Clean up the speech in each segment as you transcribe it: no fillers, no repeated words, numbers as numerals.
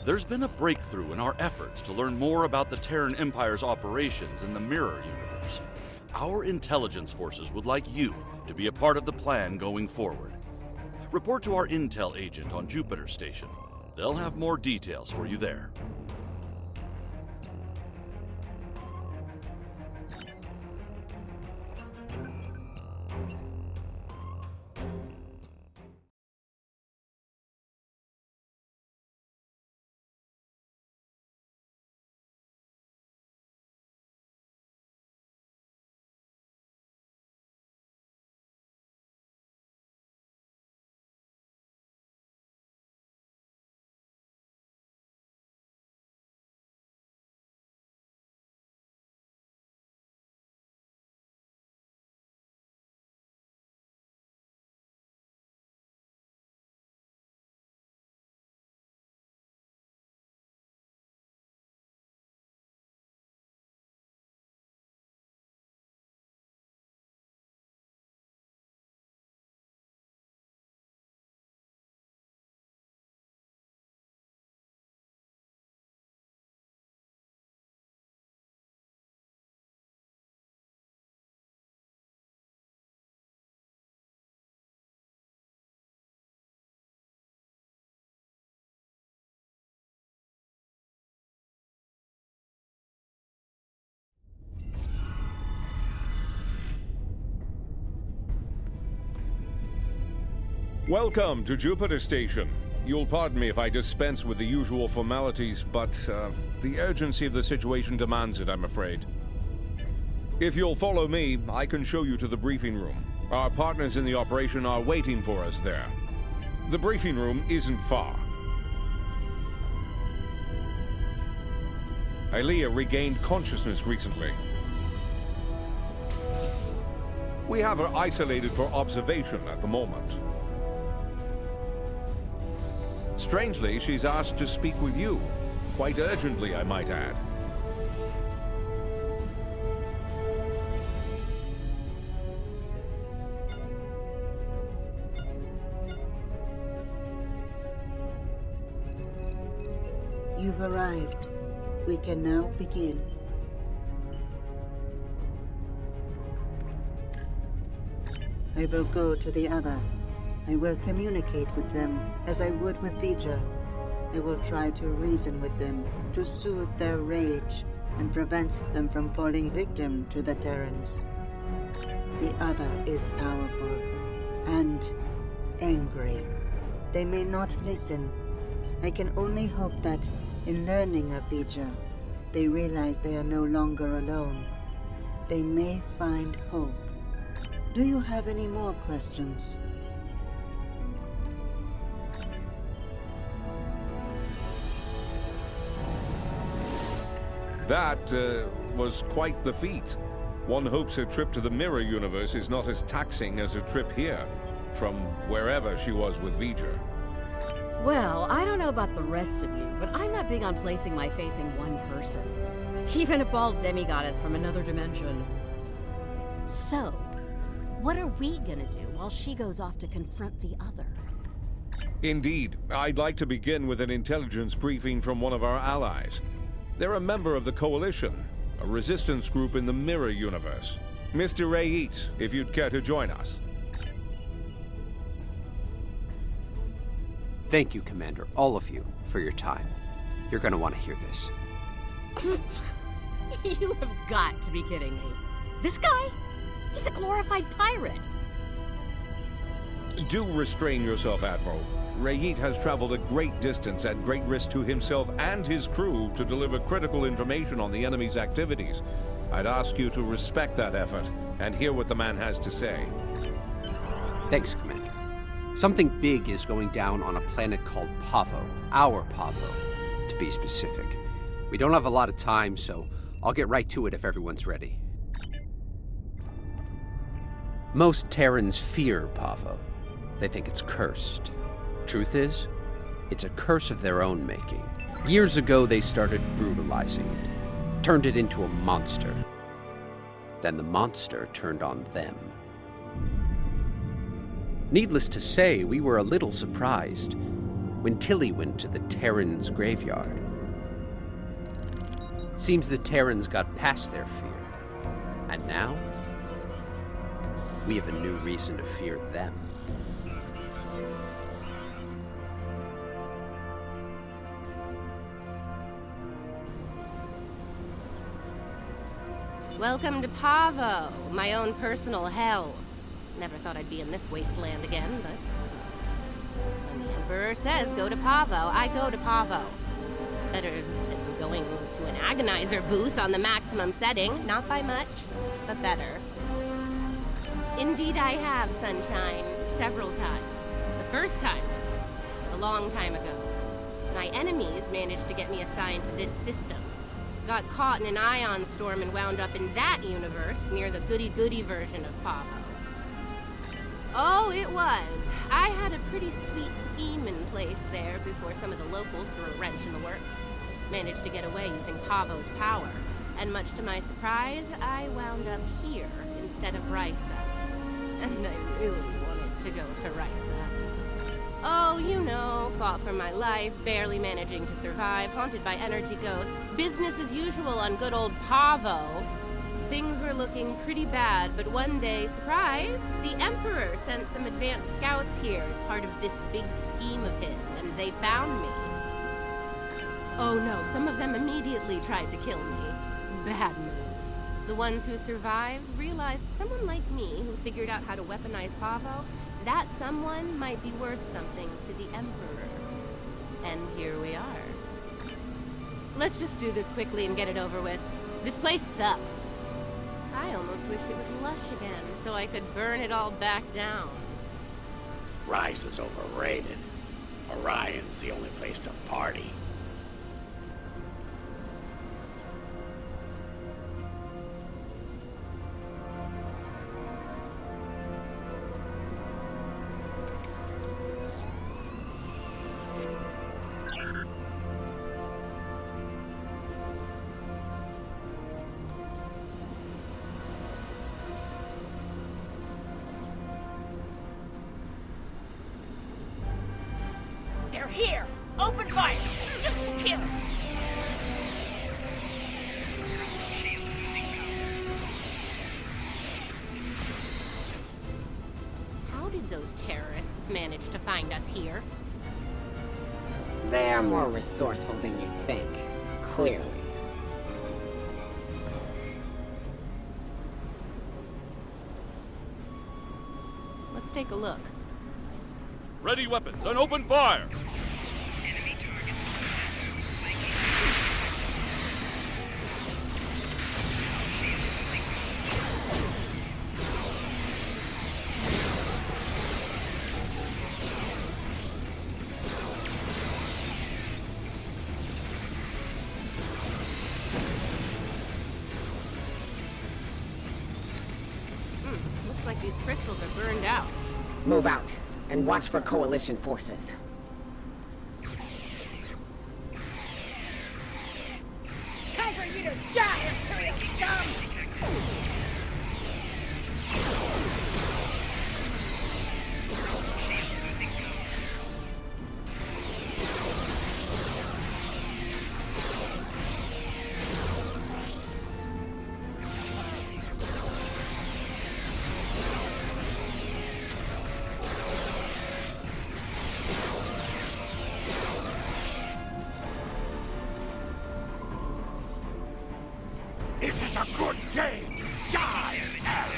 There's been a breakthrough in our efforts to learn more about the Terran Empire's operations in the Mirror Universe. Our intelligence forces would like you to be a part of the plan going forward. Report to our intel agent on Jupiter Station. They'll have more details for you there. Welcome to Jupiter Station. You'll pardon me if I dispense with the usual formalities, but the urgency of the situation demands it, I'm afraid. If you'll follow me, I can show you to the briefing room. Our partners in the operation are waiting for us there. The briefing room isn't far. Aelia regained consciousness recently. We have her isolated for observation at the moment. Strangely, she's asked to speak with you. Quite urgently, I might add. You've arrived. We can now begin. I will go to the other. I will communicate with them as I would with Vija. I will try to reason with them to soothe their rage and prevent them from falling victim to the Terrans. The other is powerful and angry. They may not listen. I can only hope that in learning of Vija, they realize they are no longer alone. They may find hope. Do you have any more questions? That was quite the feat. One hopes her trip to the Mirror Universe is not as taxing as her trip here, from wherever she was with Vija. Well, I don't know about the rest of you, but I'm not big on placing my faith in one person. Even a bald demigoddess from another dimension. So, what are we gonna do while she goes off to confront the other? Indeed. I'd like to begin with an intelligence briefing from one of our allies. They're a member of the Coalition, a resistance group in the Mirror Universe. Mr. Rayit, if you'd care to join us. Thank you, Commander, all of you, for your time. You're gonna want to hear this. You have got to be kidding me. This guy? He's a glorified pirate. Do restrain yourself, Admiral. Rayit has traveled a great distance at great risk to himself and his crew to deliver critical information on the enemy's activities. I'd ask you to respect that effort and hear what the man has to say. Thanks, Commander. Something big is going down on a planet called Pavo. Our Pavo, to be specific. We don't have a lot of time, so I'll get right to it if everyone's ready. Most Terrans fear Pavo. They think it's cursed. Truth is, it's a curse of their own making. Years ago, they started brutalizing it, turned it into a monster. Then the monster turned on them. Needless to say, we were a little surprised. when Tilly went to the Terrans' graveyard. Seems the Terrans got past their fear. And now, we have a new reason to fear them. Welcome to Pavo, my own personal hell. Never thought I'd be in this wasteland again, but when the Emperor says go to Pavo, I go to Pavo. Better than going to an agonizer booth on the maximum setting. Not by much, but better. Indeed I have, Sunshine. Several times. The first time, a long time ago. My enemies managed to get me assigned to this system. Got caught in an ion storm and wound up in that universe near the goody-goody version of Pavo. Oh, it was. I had a pretty sweet scheme in place there before some of the locals threw a wrench in the works. Managed to get away using Pavo's power. And much to my surprise, I wound up here instead of Risa. And I really wanted to go to Risa. Oh, you know, fought for my life, barely managing to survive, haunted by energy ghosts, business as usual on good old Pavo. Things were looking pretty bad, but one day, surprise, the Emperor sent some advanced scouts here as part of this big scheme of his, and they found me. Oh no, some of them immediately tried to kill me. Bad move. The ones who survived realized someone like me who figured out how to weaponize Pavo, that someone might be worth something to the Emperor. And here we are. Let's just do this quickly and get it over with. This place sucks. I almost wish it was lush again, so I could burn it all back down. Risa's overrated. Orion's the only place to party. They're here! Open fire! Just to kill! How did those terrorists manage to find us here? They're more resourceful than you think. Clearly. Let's take a look. Ready weapons and open fire! Looks like these crystals are burned out. Move out, and watch for Coalition forces. Time for you to die, Imperial scum! It is a good day to die, Terrans!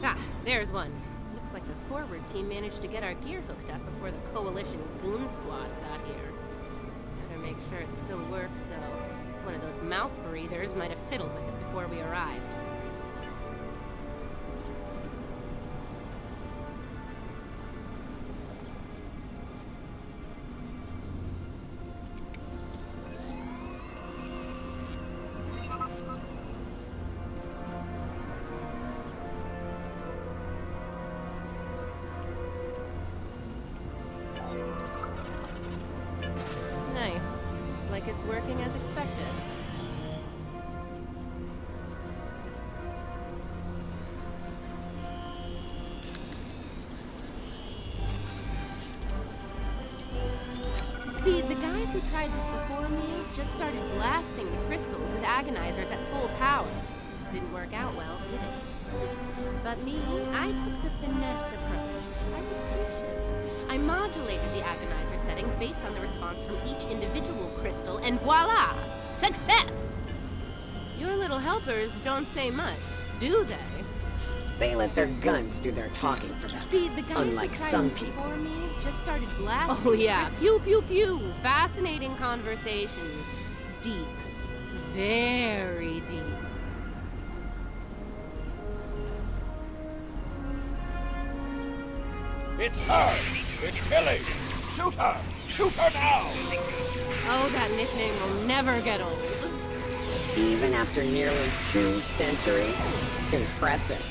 Ah, there's one. Looks like the forward team managed to get our gear hooked up before the Coalition goon squad got here. Better make sure it still works, though. One of those mouth breathers might have fiddled with it before we arrived. who tried this before me just started blasting the crystals with agonizers at full power. Didn't work out well, did it? But me, I took the finesse approach. I was patient. I modulated the agonizer settings based on the response from each individual crystal, and voila! Success! Your little helpers don't say much, do they? They let their guns do their talking for them. See, the guys Unlike who tried some this people. before me just started blasting. Oh, yeah. Pew, pew, pew. Fascinating conversations. Deep. Very deep. It's her! It's Billy! Shoot her! Shoot her now! Oh, that nickname will never get old. Even after nearly 2 centuries? Impressive.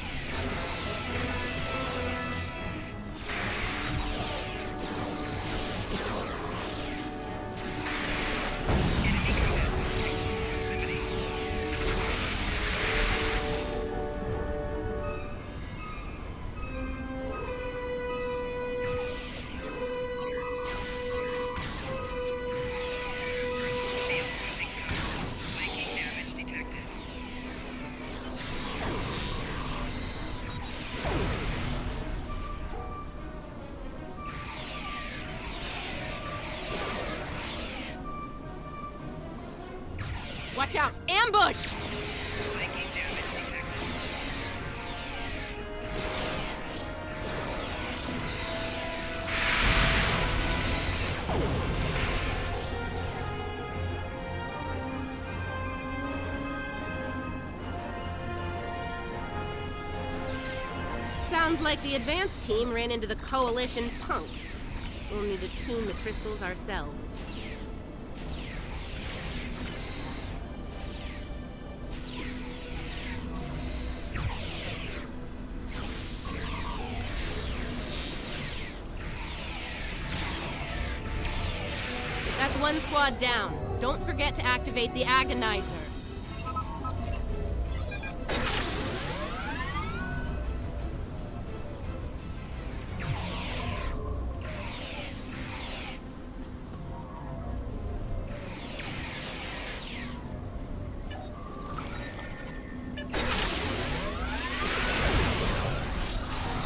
Watch out! Ambush! Sounds like the advance team ran into the Coalition punks. We'll need to tune the crystals ourselves. That's one squad down. Don't forget to activate the Agonizer.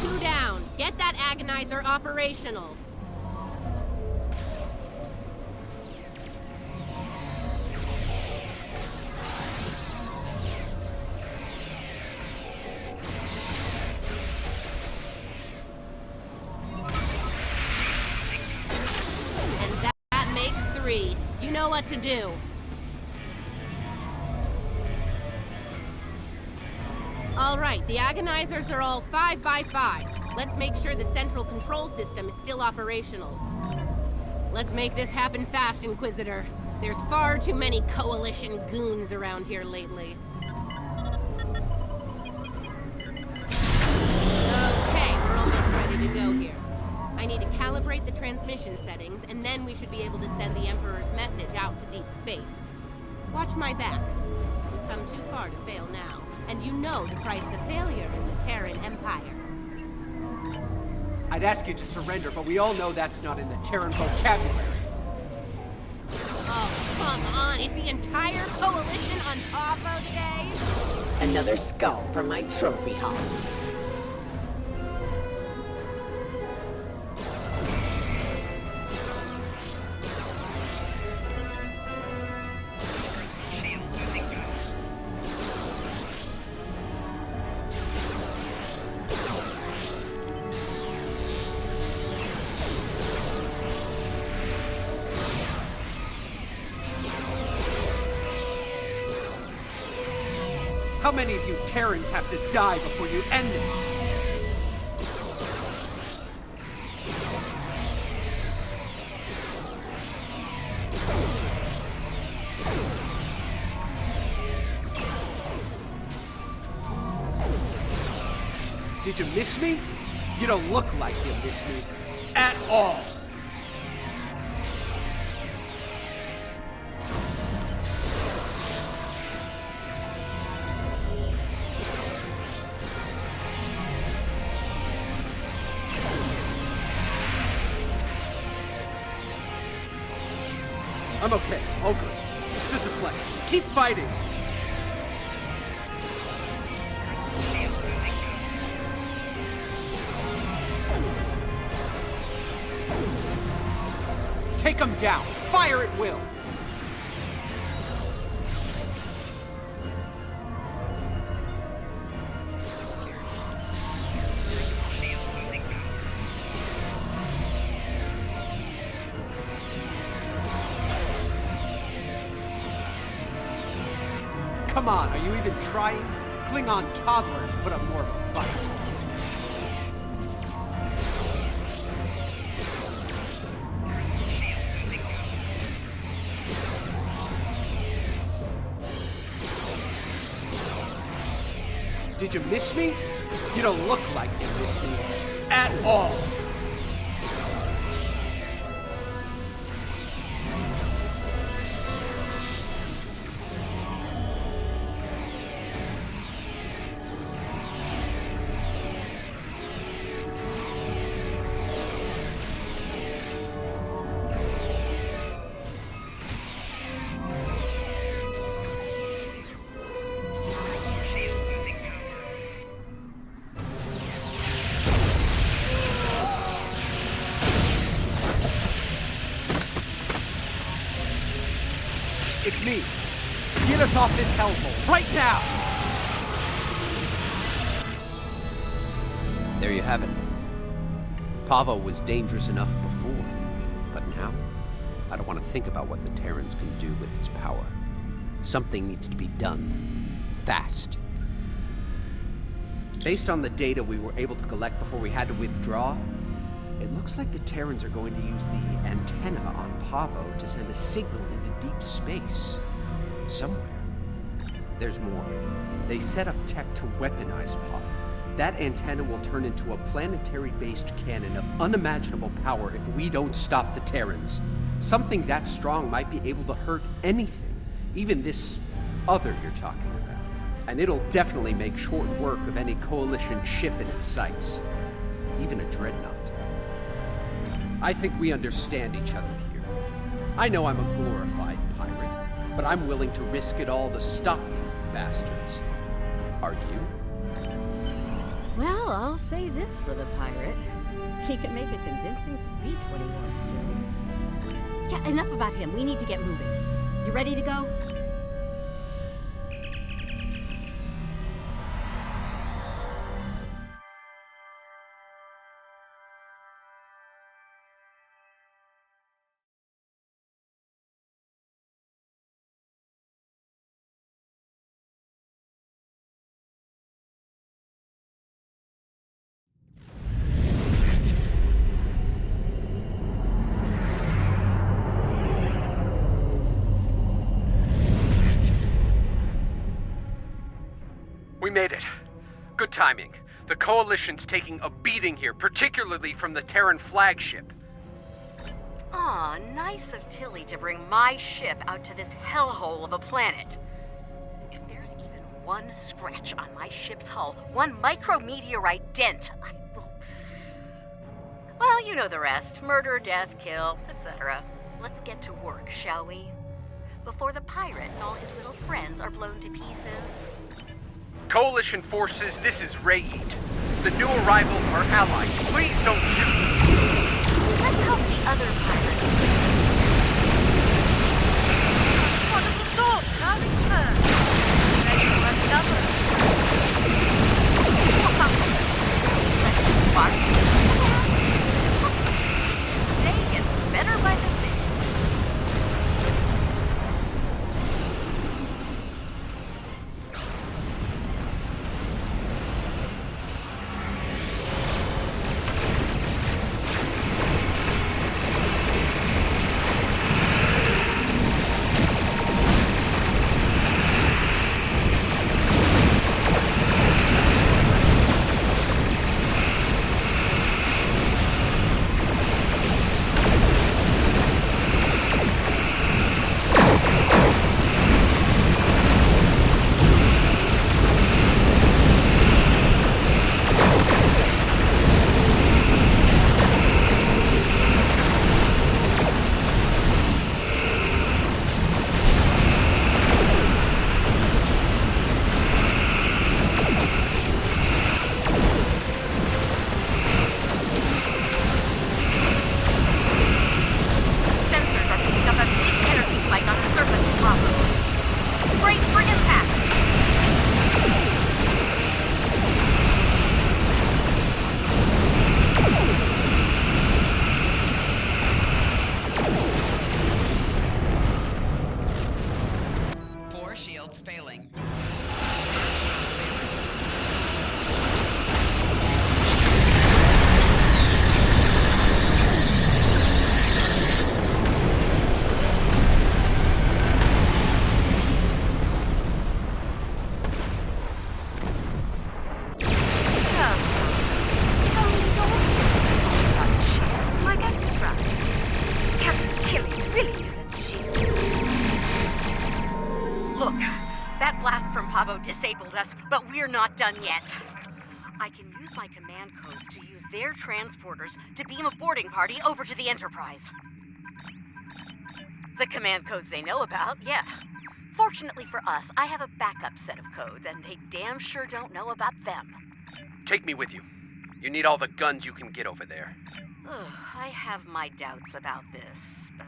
Two down. Get that Agonizer operational. You know what to do. All right, the Agonizers are all 5 by 5. Let's make sure the central control system is still operational. Let's make this happen fast, Inquisitor. There's far too many Coalition goons around here lately. Okay, we're almost ready to go here. I need to calibrate the transmission settings, and then we should be able to send the Emperor's message out to deep space. Watch my back. We've come too far to fail now, and you know the price of failure in the Terran Empire. I'd ask you to surrender, but we all know that's not in the Terran vocabulary. Oh, come on. Is the entire Coalition on Pavo today? Another skull for my trophy hall. How many of you Terrans have to die before you end this? Did you miss me? You don't look like you miss me. At all. I'm okay. All good. Just a flex. Keep fighting! Take him down! Fire at will! Come on, are you even trying? Klingon toddlers put up more of a fight. Did you miss me? You don't look like you missed me at all. It's me. Get us off this hellhole, right now! There you have it. Pavo was dangerous enough before, but now, I don't want to think about what the Terrans can do with its power. Something needs to be done. Fast. Based on the data we were able to collect before we had to withdraw, it looks like the Terrans are going to use the antenna on Pavo to send a signal into deep space. Somewhere. There's more. They set up tech to weaponize Pavo. That antenna will turn into a planetary-based cannon of unimaginable power if we don't stop the Terrans. Something that strong might be able to hurt anything, even this other you're talking about. And it'll definitely make short work of any Coalition ship in its sights. Even a dreadnought. I think we understand each other here. I know I'm a glorified pirate, but I'm willing to risk it all to stop these bastards. Are you? Well, I'll say this for the pirate. He can make a convincing speech when he wants to. Yeah, enough about him. We need to get moving. You ready to go? We made it. Good timing. The Coalition's taking a beating here, particularly from the Terran flagship. Aw, nice of Tilly to bring my ship out to this hellhole of a planet. If there's even one scratch on my ship's hull, one micrometeorite dent, I will... Well, you know the rest. Murder, death, kill, etc. Let's get to work, shall we? Before the pirate and all his little friends are blown to pieces. Coalition forces, this is Rayit. The new arrival are allies. Please don't shoot. Let's help the other pirates. One of the swords, now return. Ready for another. They get better by the minute. we're not done yet. I can use my command codes to use their transporters to beam a boarding party over to the Enterprise. The command codes they know about, yeah. Fortunately for us, I have a backup set of codes, and they damn sure don't know about them. Take me with you. You need all the guns you can get over there. Ugh, I have my doubts about this, but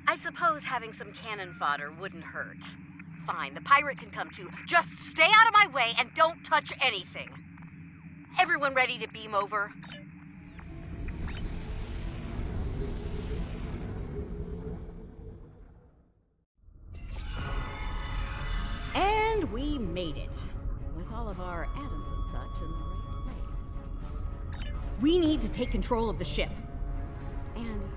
I suppose having some cannon fodder wouldn't hurt. Fine, the pirate can come too. Just stay out of my way and don't touch anything. Everyone ready to beam over? And we made it. With all of our atoms and such in the right place. We need to take control of the ship. And,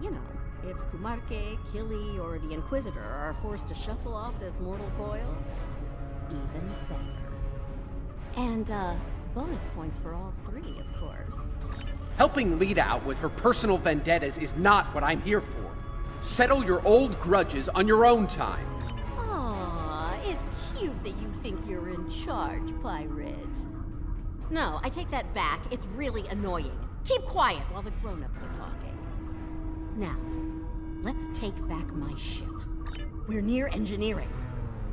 you know, if Kumarke, Kili, or the Inquisitor are forced to shuffle off this mortal coil, even better. And, bonus points for all three, of course. Helping Lita out with her personal vendettas is not what I'm here for. Settle your old grudges on your own time. Aw, it's cute that you think you're in charge, pirate. No, I take that back. It's really annoying. Keep quiet while the grown-ups are talking. Now, let's take back my ship. We're near engineering.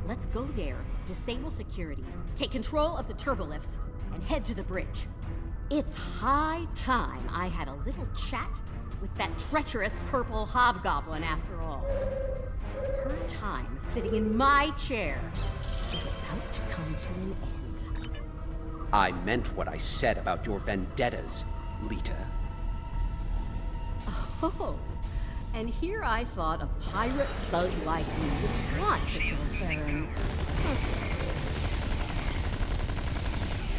Let's go there, disable security, take control of the turbolifts, and head to the bridge. It's high time I had a little chat with that treacherous purple hobgoblin after all. Her time sitting in my chair is about to come to an end. I meant what I said about your vendettas, Lita. Oh, and here I thought a pirate thug like me would want to kill Terrans.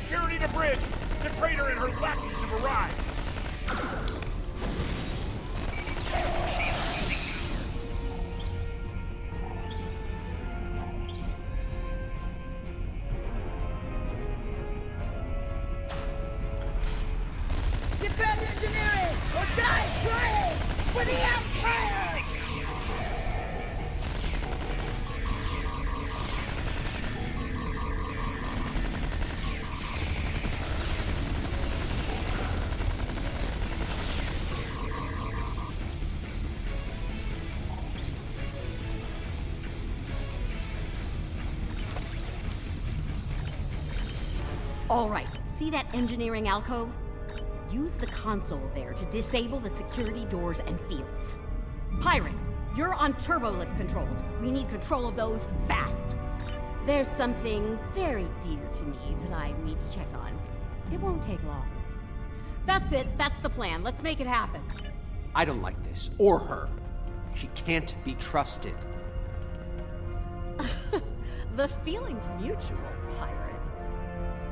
Security to bridge! The traitor and her lackeys have arrived! Defend engineering or die trying for the Empire! All right, see that engineering alcove? Use the console there to disable the security doors and fields. Pirate, you're on turbolift controls. We need control of those fast. There's something very dear to me that I need to check on. It won't take long. That's it. That's the plan. Let's make it happen. I don't like this, or her. She can't be trusted. The feeling's mutual, pirate.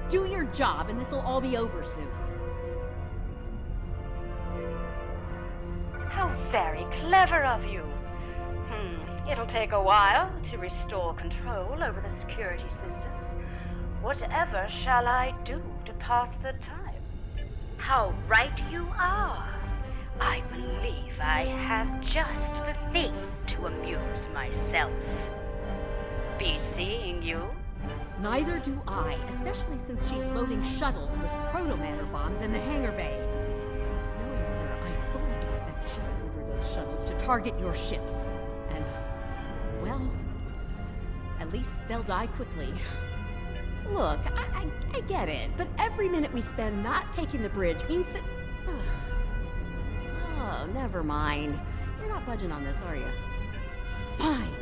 Do your job and this'll all be over soon. How very clever of you. It'll take a while to restore control over the security systems. Whatever shall I do to pass the time? How right you are. I believe I have just the thing to amuse myself. Be seeing you. Neither do I, especially since she's loading shuttles with proto-matter bombs in the hangar bay. Knowing her, I fully expect she'll order those shuttles to target your ships. And, well, at least they'll die quickly. Look, I get it, but every minute we spend not taking the bridge means that... Oh, never mind. You're not budging on this, are you? Fine.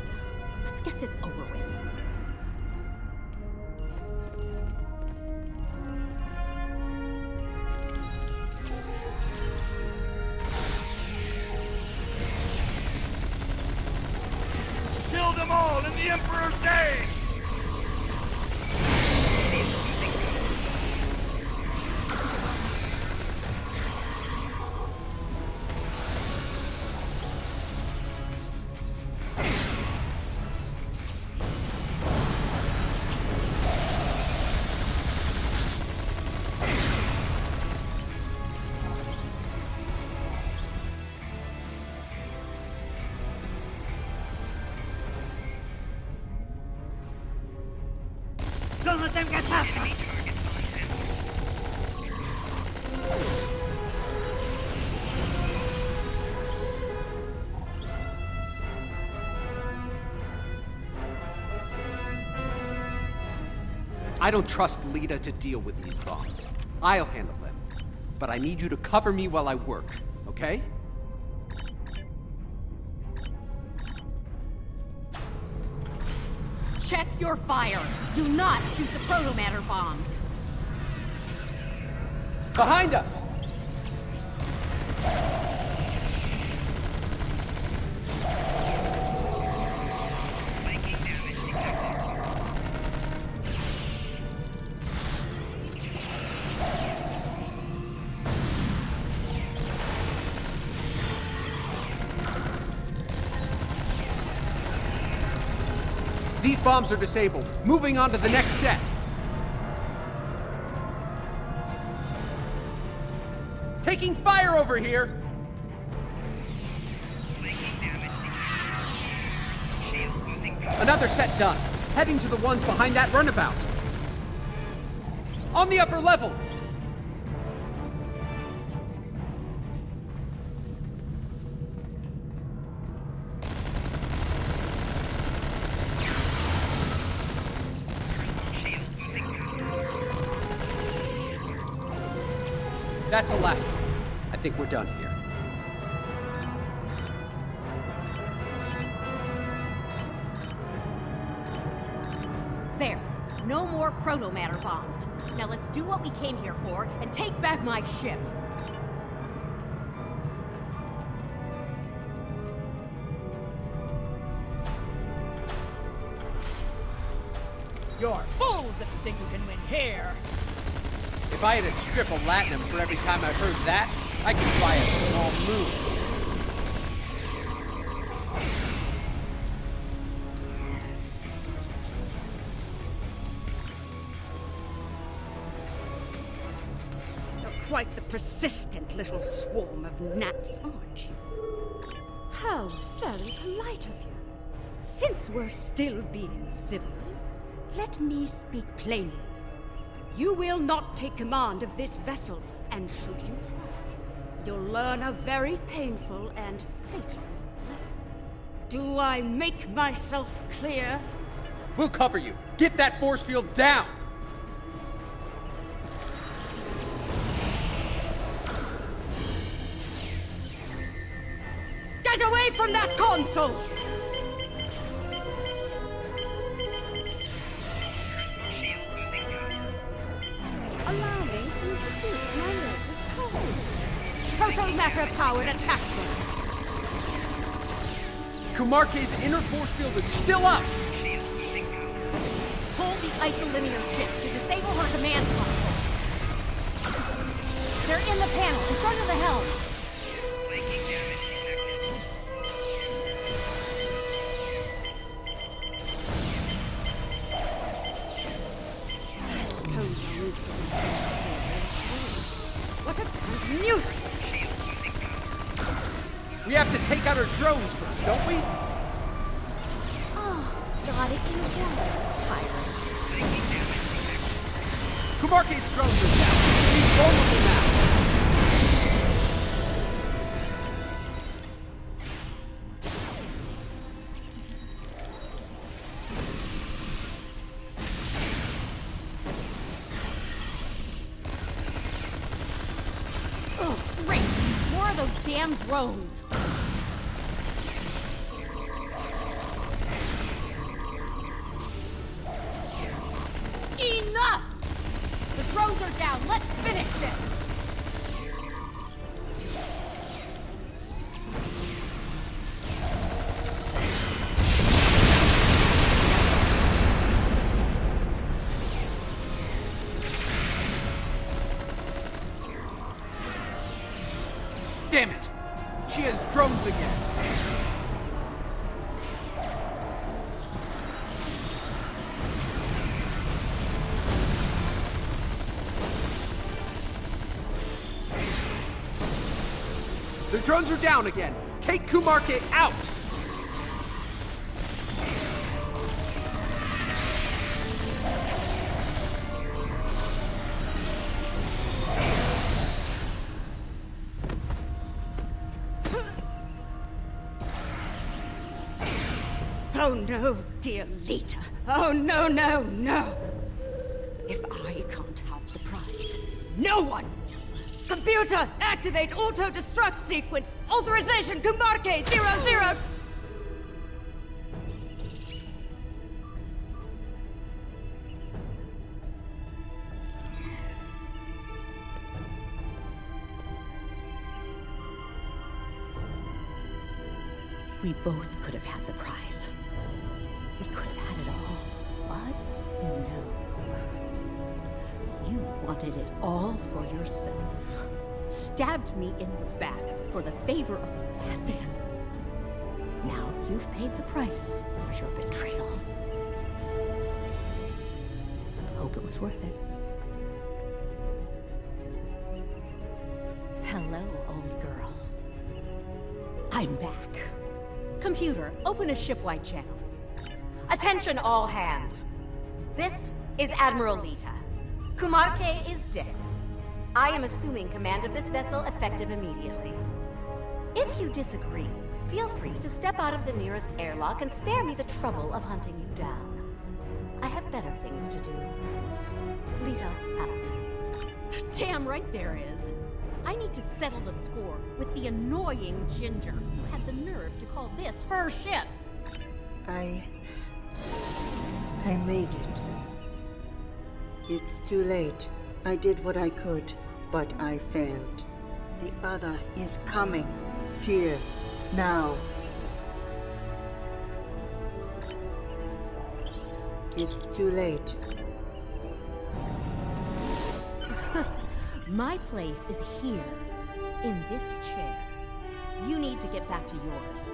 Let's get this over with. Kill them all in the Emperor's name! I don't trust Lita to deal with these bombs. I'll handle them. But I need you to cover me while I work, okay? Check your fire. Do not shoot the protomatter bombs. Behind us! These bombs are disabled. Moving on to the next set. Taking fire over here! Another set done. Heading to the ones behind that runabout. On the upper level! That's the last one. I think we're done here. There. No more protomatter bombs. Now let's do what we came here for and take back my ship. You're fools if you think you can win here. If I had a strip of latinum for every time I heard that, I could buy a small moon. You're quite the persistent little swarm of gnats, aren't you? How very polite of you. Since we're still being civil, let me speak plainly. You will not take command of this vessel, and should you try, you'll learn a very painful and fatal lesson. Do I make myself clear? We'll cover you. Get that force field down! Get away from that console! Allow me to introduce my latest toys. Protomatter-powered attack weapons. Kumarke's inner force field is still up! Pull the isolinear chip to disable her command console. They're in the panel, in front of the helm. I suppose I'll need to... What a nuisance! We have to take out her drones first, don't we? Oh, got it in one. Pirate. Kumarke's drones are down. She's vulnerable now. Oh, great! More of those damn drones. Enough! The drones are down. Let's finish this. Damn it! She has drones again. The drones are down again. Take Kumarke out! Oh no, dear Lita. Oh no, no, no. If I can't have the prize, no one will. Computer, activate auto-destruct sequence. Authorization, Kumarke 00. We both could have had the prize. We could have had it all. But no. You wanted it all for yourself. Stabbed me in the back for the favor of a madman. Now you've paid the price for your betrayal. Hope it was worth it. Hello, old girl. I'm back. Computer, open a shipwide channel. Attention all hands. This is Admiral Lita. Kumarke is dead. I am assuming command of this vessel effective immediately. If you disagree, feel free to step out of the nearest airlock and spare me the trouble of hunting you down. I have better things to do. Lita out. Damn right there is. I need to settle the score with the annoying Ginger who had the nerve to call this her ship. I made it. It's too late. I did what I could, but I failed. The other is coming. Here. Now. It's too late. My place is here, in this chair. You need to get back to yours.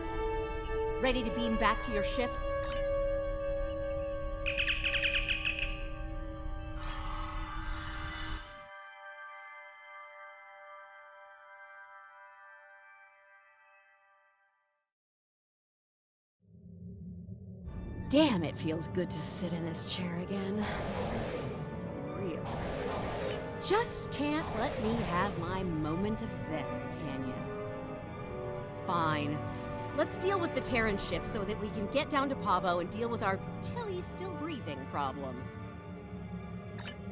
Ready to beam back to your ship? Damn, it feels good to sit in this chair again. Real. Just can't let me have my moment of zen, can you? Fine. Let's deal with the Terran ship so that we can get down to Pavo and deal with our Tilly still breathing problem.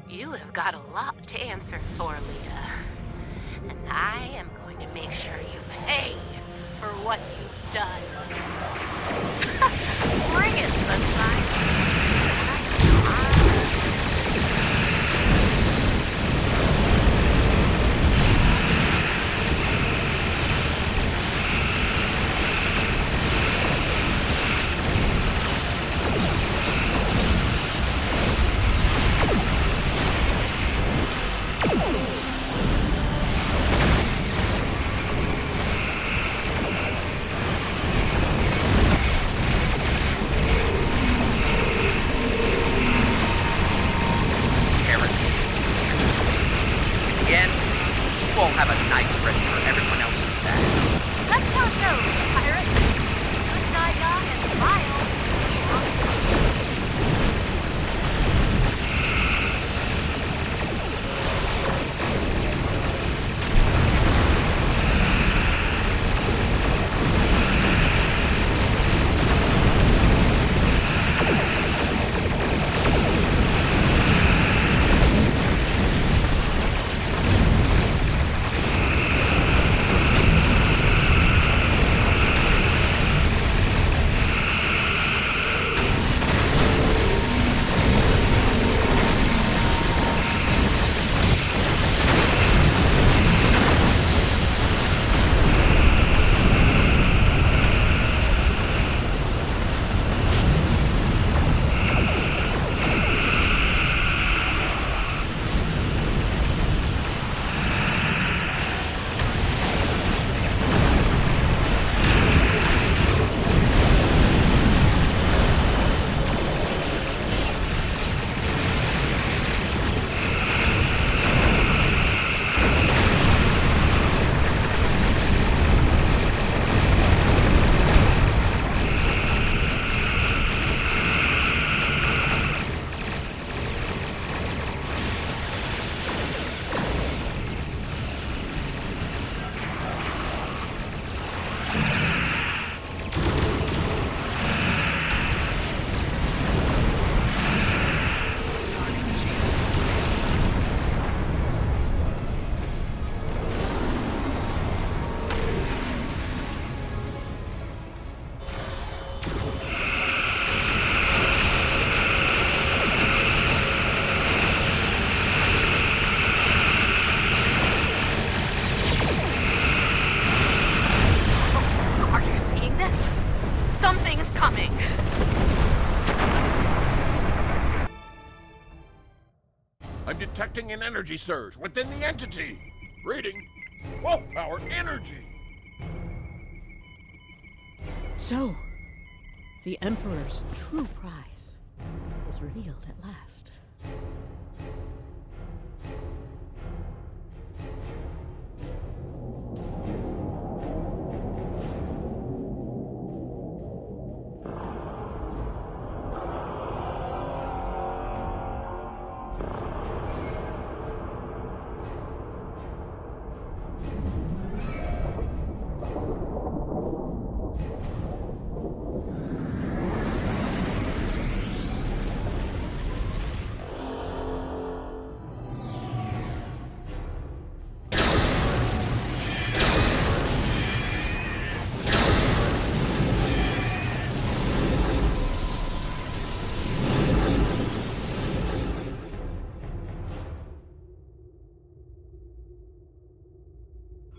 You have got a lot to answer for, Lita. And I am going to make sure you pay for what you've done. Bring it, sunshine. I'm detecting an energy surge within the entity. Reading 12 power energy. So, the Emperor's true prize is revealed at last.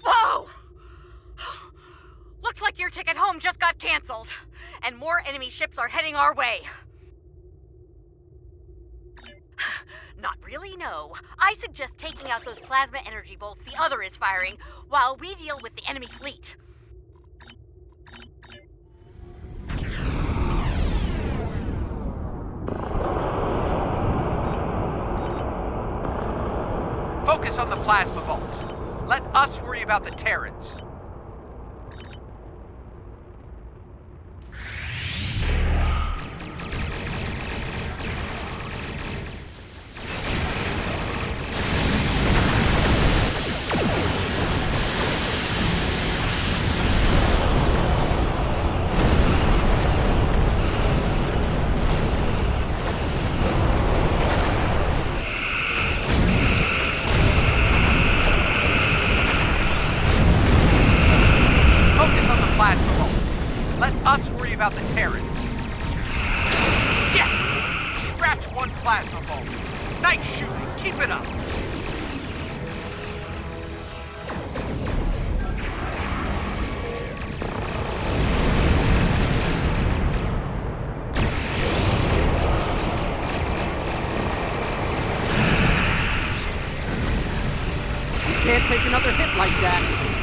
Whoa! Looks like your ticket home just got canceled, and more enemy ships are heading our way. Not really, no. I suggest taking out those plasma energy bolts the other is firing while we deal with the enemy fleet. Focus on the plasma bolts. Let us worry about the Terrans. About the Terrans. Yes! Scratch one plasma bolt. Nice shooting. Keep it up. You can't take another hit like that.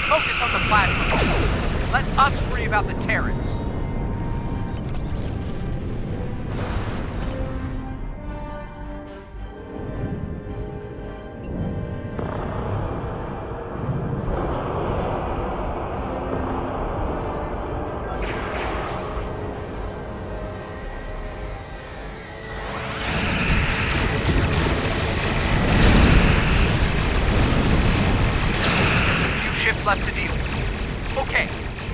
Focus on the plasma. Let us worry about the Terrans. Left to deal with. Okay,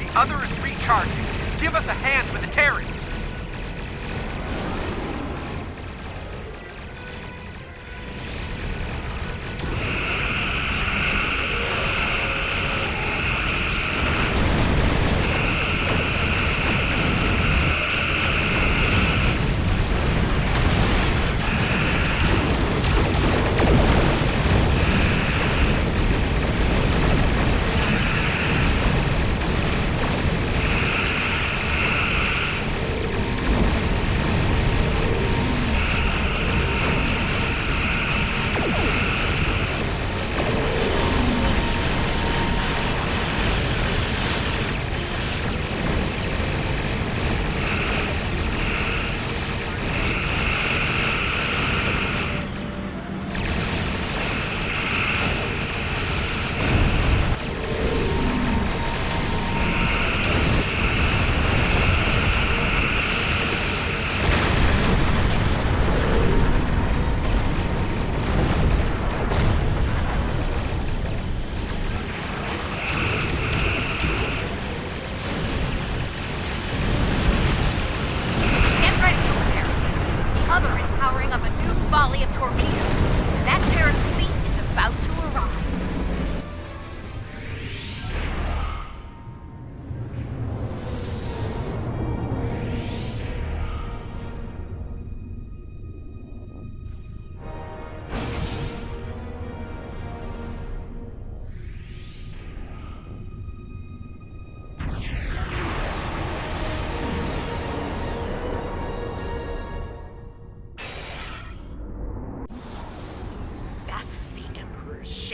the other is recharging. Give us a hand with the Terrans.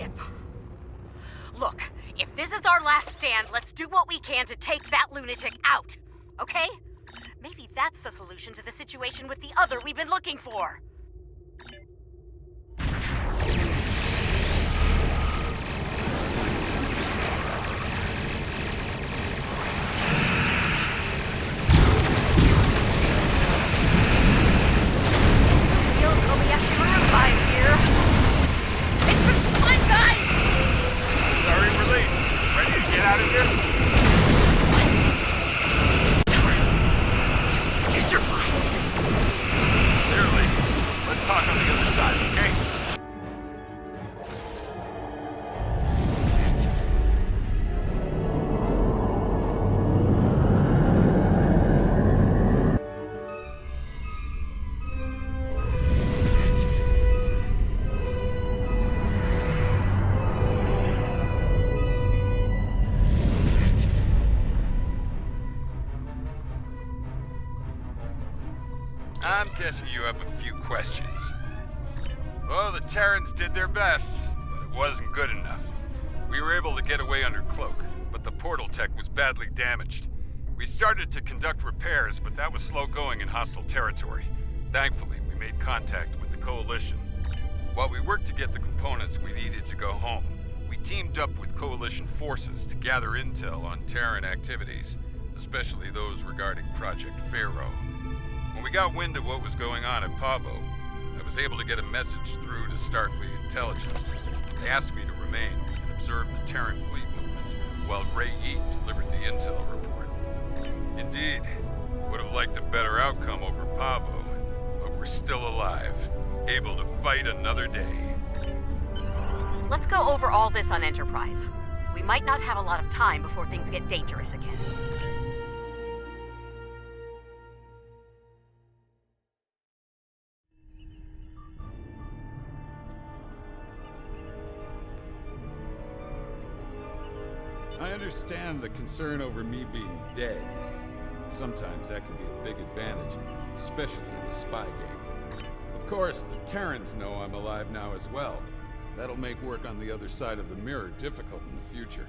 ship. Look, if this is our last stand, let's do what we can to take that lunatic out, okay? Maybe that's the solution to the situation with the other we've been looking for. Out of here? Clearly. Let's talk on the other side, okay? I'm guessing you have a few questions. Well, the Terrans did their best, but it wasn't good enough. We were able to get away under cloak, but the portal tech was badly damaged. We started to conduct repairs, but that was slow going in hostile territory. Thankfully, we made contact with the Coalition. While we worked to get the components we needed to go home, we teamed up with Coalition forces to gather intel on Terran activities, especially those regarding Project Pharaoh. When we got wind of what was going on at Pavo, I was able to get a message through to Starfleet Intelligence. They asked me to remain and observe the Terran fleet movements while Ray Yeet delivered the intel report. Indeed, would have liked a better outcome over Pavo, but we're still alive, able to fight another day. Let's go over all this on Enterprise. We might not have a lot of time before things get dangerous again. I understand the concern over me being dead. Sometimes that can be a big advantage, especially in a spy game. Of course, the Terrans know I'm alive now as well. That'll make work on the other side of the mirror difficult in the future.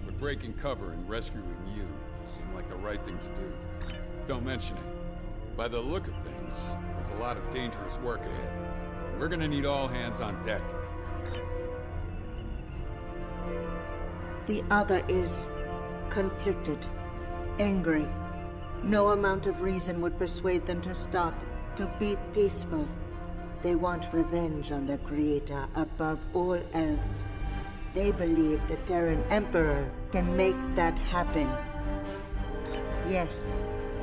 But breaking cover and rescuing you seemed like the right thing to do. Don't mention it. By the look of things, there's a lot of dangerous work ahead. We're gonna need all hands on deck. The other is conflicted, angry. No amount of reason would persuade them to stop, to be peaceful. They want revenge on their creator above all else. They believe the Terran Emperor can make that happen. Yes,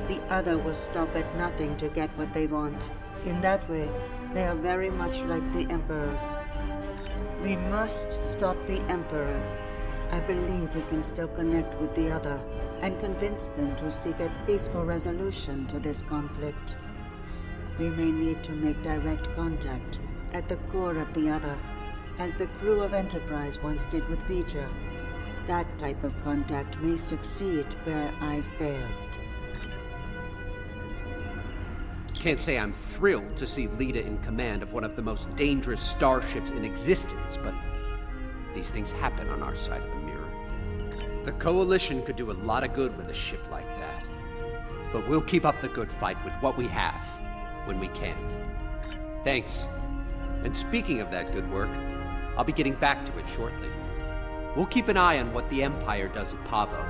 the other will stop at nothing to get what they want. In that way, they are very much like the Emperor. We must stop the Emperor. I believe we can still connect with the other and convince them to seek a peaceful resolution to this conflict. We may need to make direct contact at the core of the other, as the crew of Enterprise once did with V'Ger. That type of contact may succeed where I failed. Can't say I'm thrilled to see Lita in command of one of the most dangerous starships in existence, but these things happen on our side of the mirror. The Coalition could do a lot of good with a ship like that. But we'll keep up the good fight with what we have, when we can. Thanks. And speaking of that good work, I'll be getting back to it shortly. We'll keep an eye on what the Empire does at Pavo.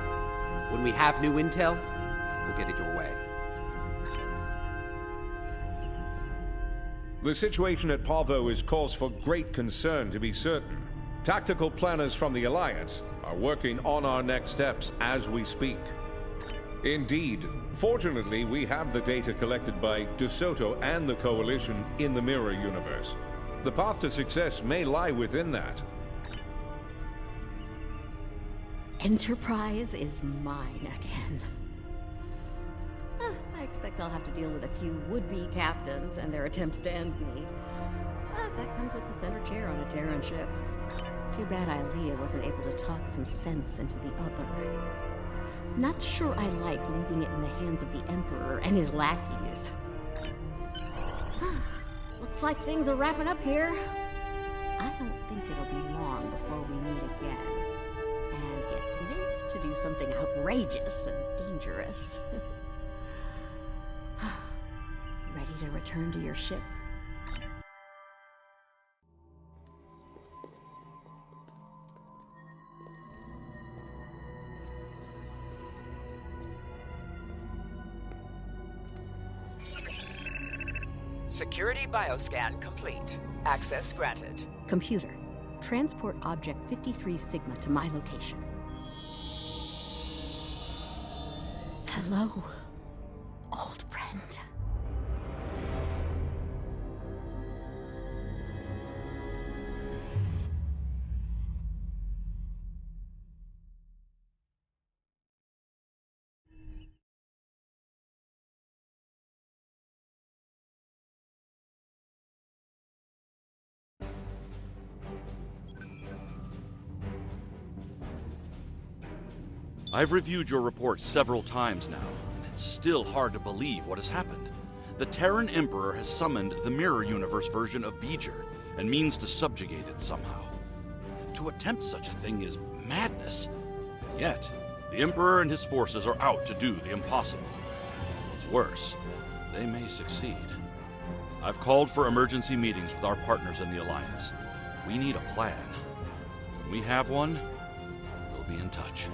When we have new intel, we'll get it your way. The situation at Pavo is cause for great concern, to be certain. Tactical planners from the Alliance are working on our next steps as we speak. Indeed, fortunately, we have the data collected by DeSoto and the Coalition in the Mirror Universe. The path to success may lie within that. Enterprise is mine again. I expect I'll have to deal with a few would-be captains and their attempts to end me. That comes with the center chair on a Terran ship. Too bad Ilea wasn't able to talk some sense into the other. Not sure I like leaving it in the hands of the Emperor and his lackeys. Looks like things are wrapping up here. I don't think it'll be long before something outrageous and dangerous. Ready to return to your ship? Security bioscan complete. Access granted. Computer, transport object 53 Sigma to my location. Hello, old friend. I've reviewed your report several times now, and it's still hard to believe what has happened. The Terran Emperor has summoned the Mirror Universe version of V'ger and means to subjugate it somehow. To attempt such a thing is madness. And yet, the Emperor and his forces are out to do the impossible. What's worse, they may succeed. I've called for emergency meetings with our partners in the Alliance. We need a plan. When we have one, we'll be in touch.